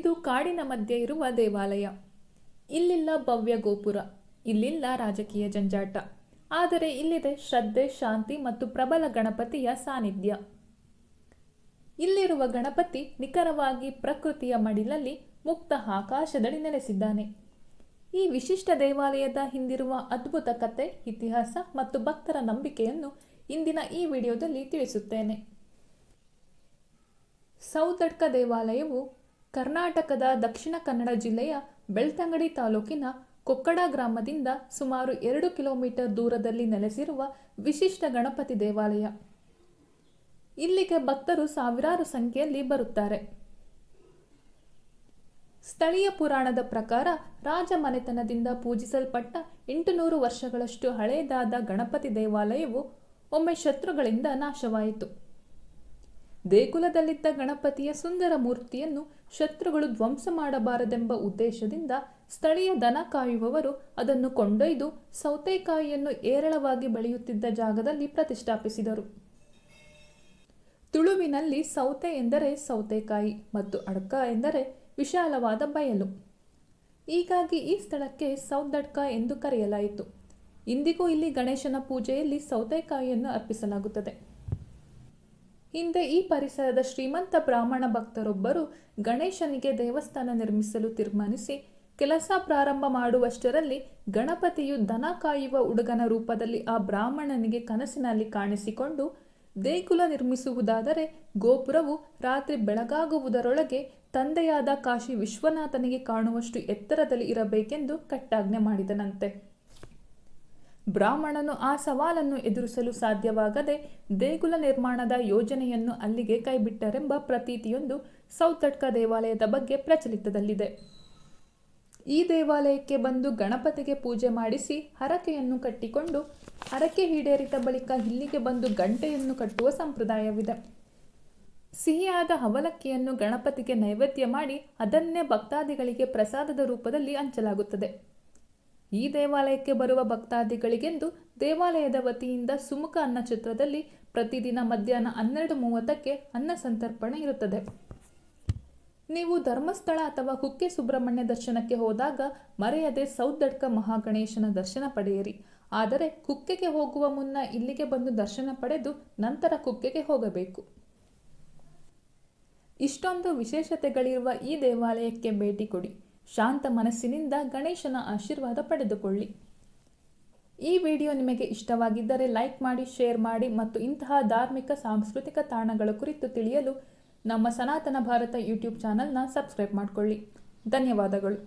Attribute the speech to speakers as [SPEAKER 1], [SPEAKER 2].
[SPEAKER 1] ಇದು ಕಾಡಿನ ಮಧ್ಯೆ ಇರುವ ದೇವಾಲಯ. ಇಲ್ಲಿಲ್ಲ ಭವ್ಯ ಗೋಪುರ, ಇಲ್ಲಿಲ್ಲ ರಾಜಕೀಯ ಜಂಜಾಟ. ಆದರೆ ಇಲ್ಲಿದೆ ಶ್ರದ್ಧೆ, ಶಾಂತಿ ಮತ್ತು ಪ್ರಬಲ ಗಣಪತಿಯ ಸಾನ್ನಿಧ್ಯ. ಇಲ್ಲಿರುವ ಗಣಪತಿ ನಿಖರವಾಗಿ ಪ್ರಕೃತಿಯ ಮಡಿಲಲ್ಲಿ ಮುಕ್ತ ಆಕಾಶದಡಿ ನೆಲೆಸಿದ್ದಾನೆ. ಈ ವಿಶಿಷ್ಟ ದೇವಾಲಯದ ಹಿಂದಿರುವ ಅದ್ಭುತ ಕಥೆ, ಇತಿಹಾಸ ಮತ್ತು ಭಕ್ತರ ನಂಬಿಕೆಯನ್ನು ಇಂದಿನ ಈ ವಿಡಿಯೋದಲ್ಲಿ ತಿಳಿಸುತ್ತೇನೆ. ಸೌತಡ್ಕ ದೇವಾಲಯವು ಕರ್ನಾಟಕದ ದಕ್ಷಿಣ ಕನ್ನಡ ಜಿಲ್ಲೆಯ ಬೆಳ್ತಂಗಡಿ ತಾಲೂಕಿನ ಕೊಕ್ಕಡ ಗ್ರಾಮದಿಂದ ಸುಮಾರು 2 ಕಿಲೋಮೀಟರ್ ದೂರದಲ್ಲಿ ನೆಲೆಸಿರುವ ವಿಶಿಷ್ಟ ಗಣಪತಿ ದೇವಾಲಯ. ಇಲ್ಲಿಗೆ ಭಕ್ತರು ಸಾವಿರಾರು ಸಂಖ್ಯೆಯಲ್ಲಿ ಬರುತ್ತಾರೆ. ಸ್ಥಳೀಯ ಪುರಾಣದ ಪ್ರಕಾರ ರಾಜ ಮನೆತನದಿಂದ ಪೂಜಿಸಲ್ಪಟ್ಟ 800 ವರ್ಷಗಳಷ್ಟು ಹಳೆಯದಾದ ಗಣಪತಿ ದೇವಾಲಯವು ಒಮ್ಮೆ ಶತ್ರುಗಳಿಂದ ನಾಶವಾಯಿತು. ದೇಗುಲದಲ್ಲಿದ್ದ ಗಣಪತಿಯ ಸುಂದರ ಮೂರ್ತಿಯನ್ನು ಶತ್ರುಗಳು ಧ್ವಂಸ ಮಾಡಬಾರದೆಂಬ ಉದ್ದೇಶದಿಂದ ಸ್ಥಳೀಯ ದನ ಕಾಯುವವರು ಅದನ್ನು ಕೊಂಡೊಯ್ದು ಸೌತೆಕಾಯಿಯನ್ನು ಏರಳವಾಗಿ ಬೆಳೆಯುತ್ತಿದ್ದ ಜಾಗದಲ್ಲಿ ಪ್ರತಿಷ್ಠಾಪಿಸಿದರು. ತುಳುವಿನಲ್ಲಿ ಸೌತೆ ಎಂದರೆ ಸೌತೆಕಾಯಿ ಮತ್ತು ಅಡ್ಕ ಎಂದರೆ ವಿಶಾಲವಾದ ಬಯಲು. ಹೀಗಾಗಿ ಈ ಸ್ಥಳಕ್ಕೆ ಸೌದಡ್ಕ ಎಂದು ಕರೆಯಲಾಯಿತು. ಇಂದಿಗೂ ಇಲ್ಲಿ ಗಣೇಶನ ಪೂಜೆಯಲ್ಲಿ ಸೌತೆಕಾಯಿಯನ್ನು ಅರ್ಪಿಸಲಾಗುತ್ತದೆ. ಹಿಂದೆ ಈ ಪರಿಸರದ ಶ್ರೀಮಂತ ಬ್ರಾಹ್ಮಣ ಭಕ್ತರೊಬ್ಬರು ಗಣೇಶನಿಗೆ ದೇವಸ್ಥಾನ ನಿರ್ಮಿಸಲು ತೀರ್ಮಾನಿಸಿ ಕೆಲಸ ಪ್ರಾರಂಭ ಮಾಡುವಷ್ಟರಲ್ಲಿ ಗಣಪತಿಯು ದನ ಕಾಯುವ ಹುಡುಗನ ರೂಪದಲ್ಲಿ ಆ ಬ್ರಾಹ್ಮಣನಿಗೆ ಕನಸಿನಲ್ಲಿ ಕಾಣಿಸಿಕೊಂಡು, ದೇಗುಲ ನಿರ್ಮಿಸುವುದಾದರೆ ಗೋಪುರವು ರಾತ್ರಿ ಬೆಳಗಾಗುವುದರೊಳಗೆ ತಂದೆಯಾದ ಕಾಶಿ ವಿಶ್ವನಾಥನಿಗೆ ಕಾಣುವಷ್ಟು ಎತ್ತರದಲ್ಲಿ ಇರಬೇಕೆಂದು ಕಟ್ಟಾಜ್ಞೆ ಮಾಡಿದನಂತೆ. ಬ್ರಾಹ್ಮಣನು ಆ ಸವಾಲನ್ನು ಎದುರಿಸಲು ಸಾಧ್ಯವಾಗದೆ ದೇಗುಲ ನಿರ್ಮಾಣದ ಯೋಜನೆಯನ್ನು ಅಲ್ಲಿಗೆ ಕೈಬಿಟ್ಟರೆಂಬ ಪ್ರತೀತಿಯೊಂದು ಸೌತಡ್ಕ ದೇವಾಲಯದ ಬಗ್ಗೆ ಪ್ರಚಲಿತದಲ್ಲಿದೆ. ಈ ದೇವಾಲಯಕ್ಕೆ ಬಂದು ಗಣಪತಿಗೆ ಪೂಜೆ ಮಾಡಿಸಿ ಹರಕೆಯನ್ನು ಕಟ್ಟಿಕೊಂಡು ಹರಕೆ ಈಡೇರಿದ ಬಳಿಕ ಇಲ್ಲಿಗೆ ಬಂದು ಗಂಟೆಯನ್ನು ಕಟ್ಟುವ ಸಂಪ್ರದಾಯವಿದೆ. ಸಿಹಿಯಾದ ಅವಲಕ್ಕಿಯನ್ನು ಗಣಪತಿಗೆ ನೈವೇದ್ಯ ಮಾಡಿ ಅದನ್ನೇ ಭಕ್ತಾದಿಗಳಿಗೆ ಪ್ರಸಾದದ ರೂಪದಲ್ಲಿ ಹಂಚಲಾಗುತ್ತದೆ. ಈ ದೇವಾಲಯಕ್ಕೆ ಬರುವ ಭಕ್ತಾದಿಗಳಿಗೆಂದು ದೇವಾಲಯದ ವತಿಯಿಂದ ಸುಮುಖ ಅನ್ನಛತ್ರದಲ್ಲಿ ಪ್ರತಿದಿನ ಮಧ್ಯಾಹ್ನ 12:30ಕ್ಕೆ ಅನ್ನ ಸಂತರ್ಪಣೆ ಇರುತ್ತದೆ. ನೀವು ಧರ್ಮಸ್ಥಳ ಅಥವಾ ಕುಕ್ಕೆ ಸುಬ್ರಹ್ಮಣ್ಯ ದರ್ಶನಕ್ಕೆ ಹೋದಾಗ ಮರೆಯದೆ ಸೌದಡ್ಕ ಮಹಾಗಣೇಶನ ದರ್ಶನ ಪಡೆಯಿರಿ. ಆದರೆ ಕುಕ್ಕೆಗೆ ಹೋಗುವ ಮುನ್ನ ಇಲ್ಲಿಗೆ ಬಂದು ದರ್ಶನ ಪಡೆದು ನಂತರ ಕುಕ್ಕೆಗೆ ಹೋಗಬೇಕು. ಇಷ್ಟೊಂದು ವಿಶೇಷತೆಗಳಿರುವ ಈ ದೇವಾಲಯಕ್ಕೆ ಭೇಟಿ ಕೊಡಿ. ಶಾಂತ ಮನಸ್ಸಿನಿಂದ ಗಣೇಶನ ಆಶೀರ್ವಾದ ಪಡೆದುಕೊಳ್ಳಿ. ಈ ವಿಡಿಯೋ ನಿಮಗೆ ಇಷ್ಟವಾಗಿದ್ದರೆ ಲೈಕ್ ಮಾಡಿ, ಶೇರ್ ಮಾಡಿ ಮತ್ತು ಇಂತಹ ಧಾರ್ಮಿಕ ಸಾಂಸ್ಕೃತಿಕ ತಾಣಗಳ ಕುರಿತು ತಿಳಿಯಲು ನಮ್ಮ ಸನಾತನ ಭಾರತ ಯೂಟ್ಯೂಬ್ ಚಾನಲ್ನ ಸಬ್ಸ್ಕ್ರೈಬ್ ಮಾಡಿಕೊಳ್ಳಿ. ಧನ್ಯವಾದಗಳು.